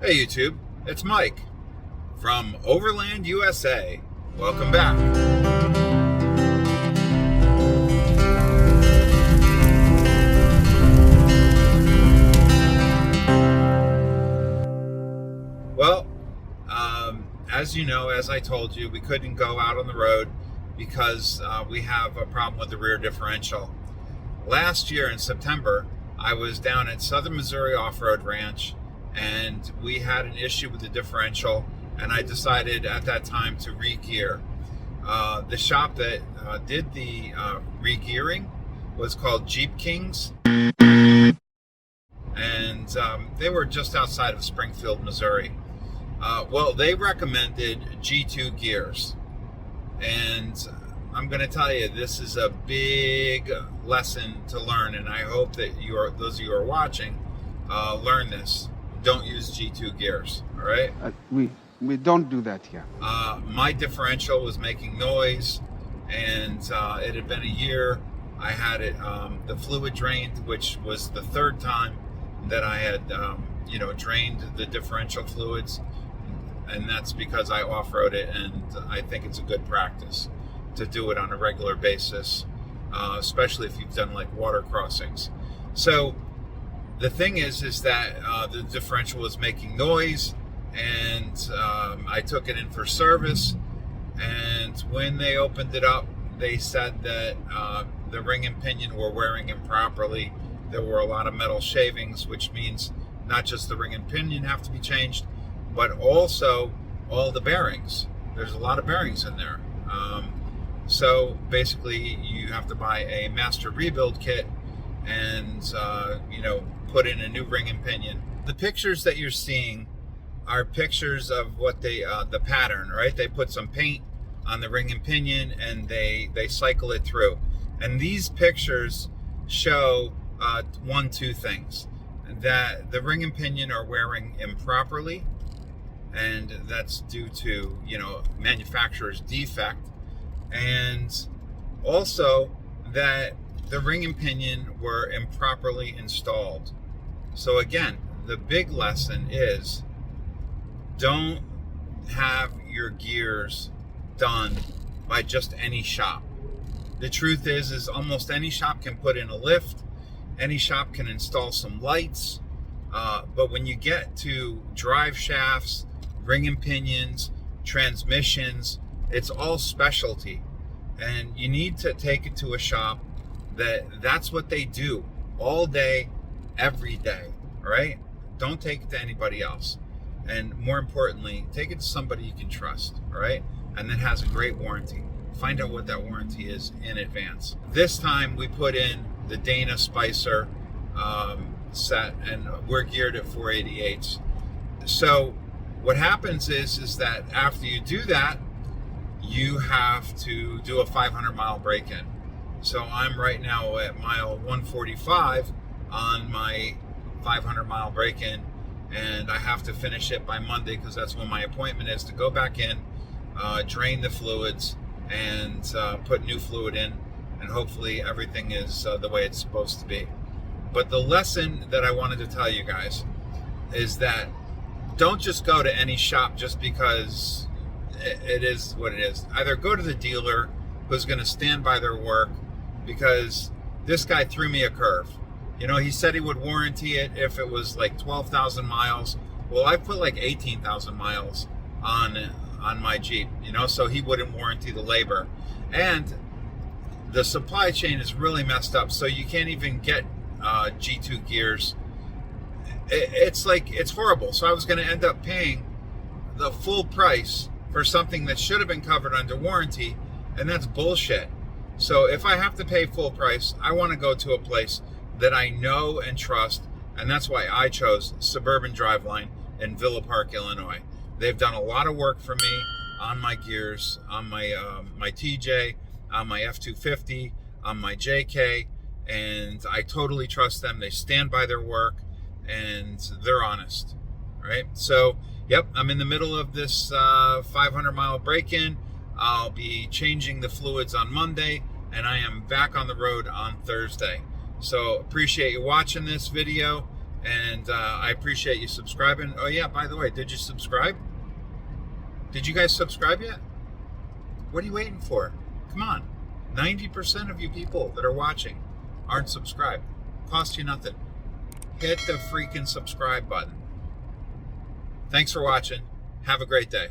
Hey YouTube, it's Mike from Overland, USA. Welcome back. Well, as you know, as I told you, we couldn't go out on the road because we have a problem with the rear differential. Last year in September, I was down at Southern Missouri Off-Road Ranch, and we had an issue with the differential, and I decided at that time to re-gear. The shop that did the re-gearing was called Jeep Kings, and they were just outside of Springfield, Missouri. Well, they recommended G2 gears, and I'm going to tell you, this is a big lesson to learn, and I hope that those of you who are watching learn this. Don't use G2 gears, all right? We don't do that here. My differential was making noise, and it had been a year. I had it, the fluid drained, which was the third time that I had, drained the differential fluids, and that's because I off-road it, and I think it's a good practice to do it on a regular basis, especially if you've done like water crossings. So the thing is that the differential was making noise, and I took it in for service, and when they opened it up, they said that the ring and pinion were wearing improperly. There were a lot of metal shavings, which means not just the ring and pinion have to be changed, but also all the bearings. There's a lot of bearings in there. So basically you have to buy a master rebuild kit and put in a new ring and pinion. The pictures that you're seeing are pictures of what the pattern, right? They put some paint on the ring and pinion, and they cycle it through. And these pictures show two things: that the ring and pinion are wearing improperly, and that's due to manufacturer's defect, and also that the ring and pinion were improperly installed. So again, the big lesson is, don't have your gears done by just any shop. The truth is almost any shop can put in a lift, any shop can install some lights, but when you get to drive shafts, ring and pinions, transmissions, it's all specialty, and you need to take it to a shop that's what they do all day, every day, right? Don't take it to anybody else. And more importantly, take it to somebody you can trust, all right? And that has a great warranty. Find out what that warranty is in advance. This time we put in the Dana Spicer set, and we're geared at 488s. So what happens is that after you do that, you have to do a 500-mile break-in. So I'm right now at mile 145 on my 500-mile break-in, and I have to finish it by Monday because that's when my appointment is to go back in, drain the fluids, and put new fluid in, and hopefully everything is the way it's supposed to be. But the lesson that I wanted to tell you guys is that don't just go to any shop just because it is what it is. Either go to the dealer who's going to stand by their work, because this guy threw me a curve. He said he would warranty it if it was like 12,000 miles. Well, I put like 18,000 miles on my Jeep, so he wouldn't warranty the labor. And the supply chain is really messed up, so you can't even get G2 gears. It's horrible. So I was going to end up paying the full price for something that should have been covered under warranty, and that's bullshit. So if I have to pay full price, I want to go to a place that I know and trust, and that's why I chose Suburban Driveline in Villa Park, Illinois. They've done a lot of work for me on my gears, on my my TJ, on my F250, on my JK, and I totally trust them. They stand by their work, and they're honest, right? So, yep, I'm in the middle of this 500-mile break-in. I'll be changing the fluids on Monday, and I am back on the road on Thursday. So appreciate you watching this video, And I appreciate you subscribing. Oh yeah, by the way, did you subscribe? Did you guys subscribe yet? What are you waiting for? Come on. 90% of you people that are watching aren't subscribed. Cost you nothing. Hit the freaking subscribe button. Thanks for watching. Have a great day.